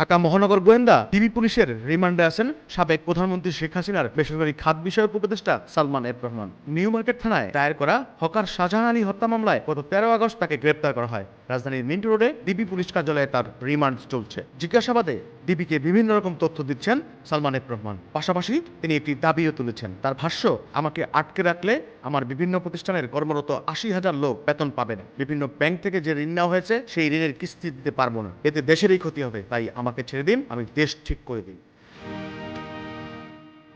ঢাকা মহানগর গোয়েন্দা ডিবি পুলিশের রিমান্ডে আছেন সাবেক প্রধানমন্ত্রী শেখ হাসিনার বেসরকারি খাত বিষয়ক উপদেষ্টা Salman F Rahman. New market থানায় দায়ের করা হকার শাহজাহান আলী হত্যা মামলায় গত 13 আগস্ট তাকে গ্রেপ্তার করা হয়। রাজধানীর মিন্টো রোডে ডিবি পুলিশ কার্যালয়ে তার রিমান্ড চলছে। জিজ্ঞাসাবাদে ডিবিকে বিভিন্ন রকম তথ্য দিচ্ছেন সালমান এফ রহমান। পাশাপাশি তিনি একটি দাবিও তুলেছেন। তার ভাষ্য, আমাকে আটকে রাখলে আমার বিভিন্ন প্রতিষ্ঠানের কর্মরত 80,000 লোক বেতন পাবে না। বিভিন্ন ব্যাংক থেকে যে ঋণ নেওয়া হয়েছে সেই ঋণের কিস্তি দিতে পারবো না। এতে দেশেরই ক্ষতি হবে। তাই আমাকে ছেড়ে দিন, আমি দেশ ঠিক করে দিই।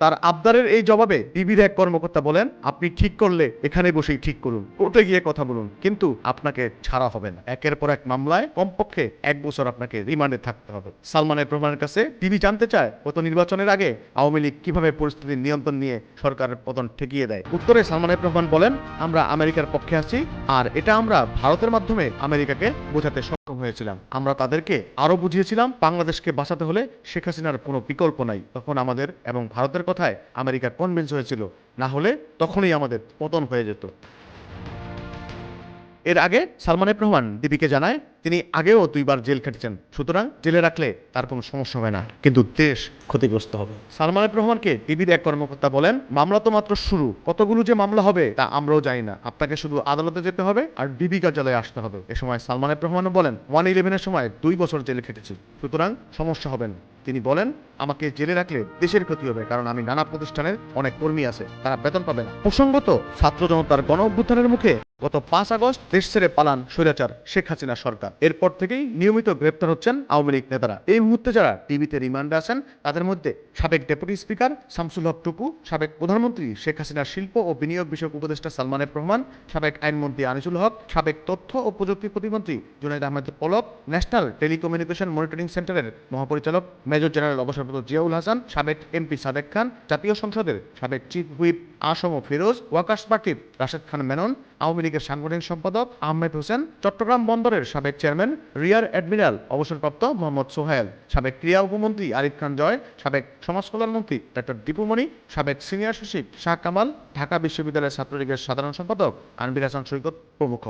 তার আবদারের এই জবাবে ডিবির এক কর্মকর্তা বলেন, আপনি ঠিক করলে এখানে বসেই ঠিক করুন, কোর্টে গিয়ে কথা বলুন, কিন্তু আপনাকে ছাড়া হবে না। একের পর এক মামলায় কমপক্ষে 1 বছর আপনাকে রিমান্ডে থাকতে হবে। সালমান এফ রহমানের কাছে ডিবি জানতে চায়, গত নির্বাচনের আগে আওয়ামী লীগ কিভাবে পরিস্থিতির নিয়ন্ত্রণ নিয়ে সরকারের পতন ঠেকিয়ে দেয়। উত্তরে সালমান এফ রহমান বলেন, আমরা আমেরিকার পক্ষে আছি, আর এটা আমরা ভারতের মাধ্যমে আমেরিকাকে বোঝাতে সক্ষম হয়েছিলাম। আমরা তাদেরকে আরো বুঝিয়েছিলাম, বাংলাদেশকে বাঁচাতে হলে শেখ হাসিনার কোনো বিকল্প নাই। তখন আমাদের এবং ভারতের কথায় আমেরিকা কনভিন্স হয়েছিল, না হলে তখনই আমাদের পতন হয়ে যেত। এর আগে সালমান এফ রহমান ডিবিকে জানায়, তিনি আগেও 2 বার জেল খেটেছেন, সুতরাং জেলে রাখলে তার কোনো সমস্যা হবে না, কিন্তু দেশ ক্ষতিগ্রস্ত হবে। সালমান এফ রহমানকে ডিবির এক কর্মকর্তা বলেন, মামলা তো মাত্র শুরু, কতগুলো যে মামলা হবে তা আমরাও জানি না। আপনাকে শুধু আদালতে যেতে হবে আর ডিবি কার্যালয়ে আসতে হবে। এ সময় সালমান এফ রহমানও বলেন, 111-এর সময় 2 বছর জেলে খেটেছি, সুতরাং সমস্যা হবে না। তিনি বলেন, আমাকে জেলে রাখলে দেশের ক্ষতি হবে, কারণ আমি নানা প্রতিষ্ঠানের অনেক কর্মী আছে, তারা বেতন পাবে না। প্রসঙ্গত, ছাত্র জনতার গণ অভ্যুত্থানের মুখে গত 5 আগস্ট দেশ ছেড়ে পালান স্বৈরাচার শেখ হাসিনা সরকার। এরপর থেকেই নিয়মিত গ্রেপ্তার হচ্ছেন আওয়ামী লীগ নেতারা। এই মুহূর্তে যারা টিভিতে রিমান্ডে আছেন তাদের মধ্যে সাবেক ডেপুটি স্পিকার শামসুল হক টুকু, সাবেক প্রধানমন্ত্রী শেখ হাসিনার শিল্প ও বিনিয়োগ বিষয়ক উপদেষ্টা সালমান এফ রহমান, সাবেক আইনমন্ত্রী আনিসুল হক, সাবেক তথ্য ও প্রযুক্তি প্রতিমন্ত্রী Junaid Ahmed Palak, national telecommunication monitoring সেন্টারের মহাপরিচালক মেজর জেনারেল অবসরপ্রাপ্ত জিয়াউল হাসান, সাবেক এমপি সাদেক খান, জাতীয় সংসদের সাবেক chief whip Assam Firoz, workers পার্টির রাশেদ খান মেনন, আওয়ামী লীগের সাংগঠনিক সম্পাদক আহমেদ হোসেন, চট্টগ্রাম বন্দরের সাবেক চেয়ারম্যান রিয়ার অ্যাডমিরাল অবসরপ্রাপ্ত মোহাম্মদ সোহেল, সাবেক ক্রীড়া উপমন্ত্রী আরিফ খান জয়, সাবেক সমাজ কল্যাণ মন্ত্রী ডক্টর দীপুমণি, সাবেক সিনিয়র সচিব শাহ কামাল, ঢাকা বিশ্ববিদ্যালয়ের ছাত্রলীগের সাধারণ সম্পাদক আনবির হাসান সৈকত প্রমুখ।